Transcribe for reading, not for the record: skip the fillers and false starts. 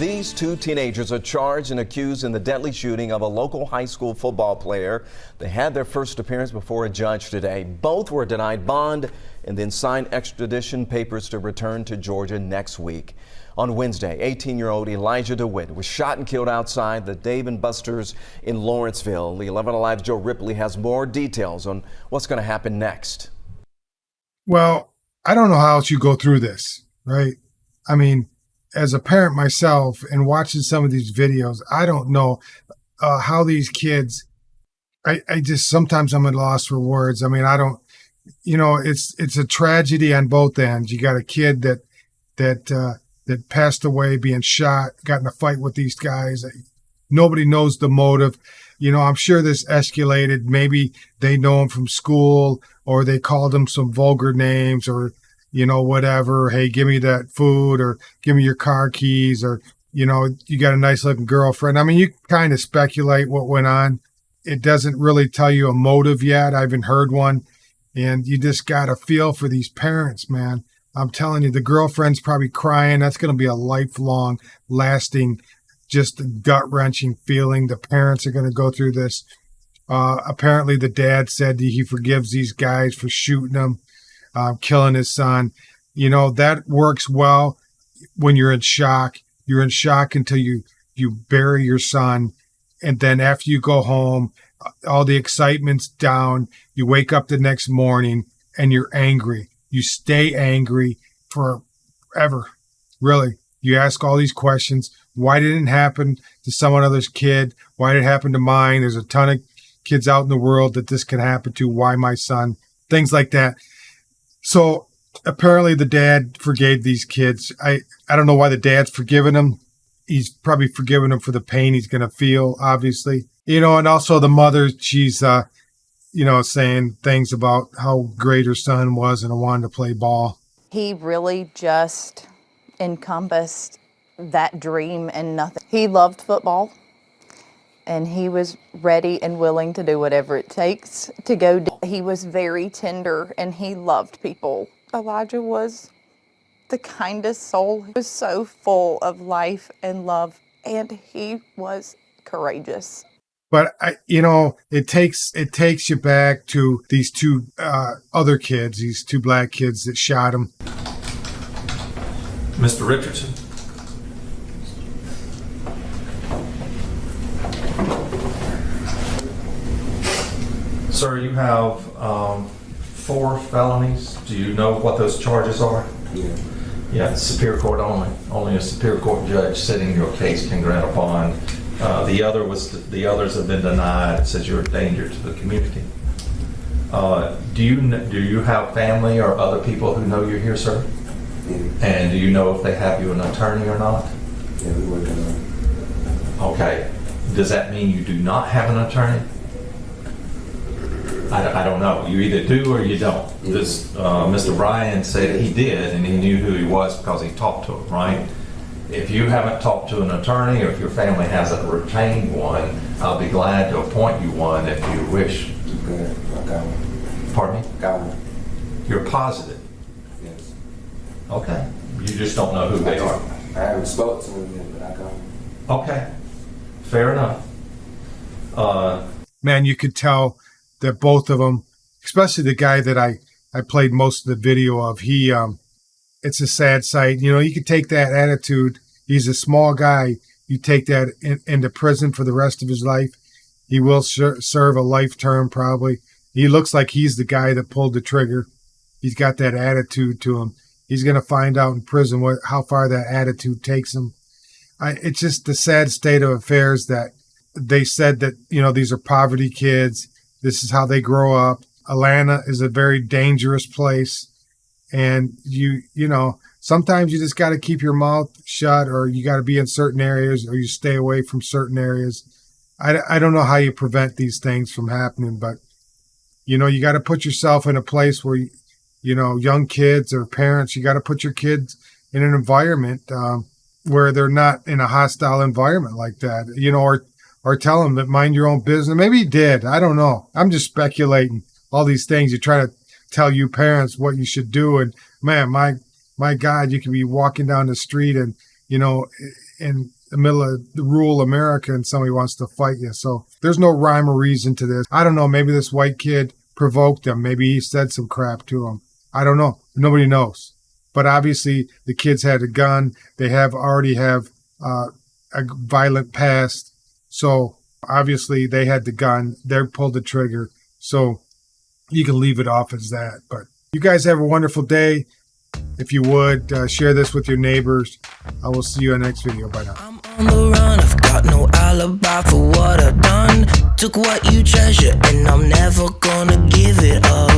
These two teenagers are charged and accused in the deadly shooting of a local high school football player. They had their first appearance before a judge today. Both were denied bond and then signed extradition papers to return to Georgia next week. On Wednesday, 18-year-old Elijah DeWitt was shot and killed outside the Dave & Buster's in Lawrenceville. The 11 Alive's Joe Ripley has more details on what's going to happen next. Well, I don't know how else you go through this, right? I mean, as a parent myself and watching some of these videos, I don't know how these kids, I just, sometimes I'm at a loss for words. I mean, I don't, it's a tragedy on both ends. You got a kid that passed away being shot, got in a fight with these guys. Nobody knows the motive. I'm sure this escalated. Maybe they know him from school, or they called him some vulgar names, or whatever. Hey, give me that food, or give me your car keys, or, you got a nice looking girlfriend. I mean, you kind of speculate what went on. It doesn't really tell you a motive yet. I haven't heard one. And you just got to feel for these parents, man. I'm telling you, the girlfriend's probably crying. That's going to be a lifelong, lasting, just gut-wrenching feeling. The parents are going to go through this. Apparently, the dad said he forgives these guys for shooting them. Killing his son. That works well when you're in shock. You're in shock until you bury your son. And then after you go home, all the excitement's down. You wake up the next morning and you're angry. You stay angry forever. Really. You ask all these questions. Why didn't it happen to someone else's kid? Why did it happen to mine? There's a ton of kids out in the world that this can happen to. Why my son? Things like that. So apparently the dad forgave these kids. I don't know why the dad's forgiven them. He's probably forgiven them for the pain he's going to feel, obviously. And also the mother, she's, saying things about how great her son was and wanted to play ball. He really just encompassed that dream and nothing. He loved football, and he was ready and willing to do whatever it takes to go. He was very tender, and he loved people. Elijah was the kindest soul. He was so full of life and love, and he was courageous. But it takes you back to these two other kids, these two black kids that shot him. Mr. Richardson. Sir, you have 4 felonies. Do you know what those charges are? Yeah. Yeah, it's Superior Court only. Only a Superior Court judge sitting your case can grant a bond. The others have been denied. It says you're a danger to the community. Do you have family or other people who know you're here, sir? Yeah. And do you know if they have you an attorney or not? Yeah, we working on it. Okay. Does that mean you do not have an attorney? I don't know. You either do or you don't. Yeah. This Mr. Bryan said he did, and he knew who he was because he talked to him, right? If you haven't talked to an attorney, or if your family hasn't retained one, I'll be glad to appoint you one if you wish. Okay, I got one. Pardon me? Got one. You're positive? Yes. Okay. You just don't know who they are. I haven't spoken to him yet, but I got one. Okay. Fair enough. Man, you could tell that both of them, especially the guy that I played most of the video of, it's a sad sight. You could take that attitude. He's a small guy. You take that into prison for the rest of his life. He will serve a life term probably. He looks like he's the guy that pulled the trigger. He's got that attitude to him. He's going to find out in prison how far that attitude takes him. It's just the sad state of affairs that they said that, these are poverty kids. This is how they grow up. Atlanta is a very dangerous place. And sometimes you just got to keep your mouth shut, or you got to be in certain areas, or you stay away from certain areas. I don't know how you prevent these things from happening, but, you got to put yourself in a place where, young kids or parents, you got to put your kids in an environment where they're not in a hostile environment like that, or tell them that mind your own business. Maybe he did. I don't know. I'm just speculating all these things. You try to tell you parents what you should do. And man, my God, you can be walking down the street and in the middle of the rural America and somebody wants to fight you. So there's no rhyme or reason to this. I don't know. Maybe this white kid provoked him. Maybe he said some crap to him. I don't know. Nobody knows. But obviously the kids had a gun. They already have a violent past. So obviously they had the gun. They pulled the trigger. So you can leave it off as that. But you guys have a wonderful day. If you would, share this with your neighbors. I will see you in the next video. Bye now. I'm on the run, I've got no alibi for what I've done. Took what you treasure and I'm never gonna give it up.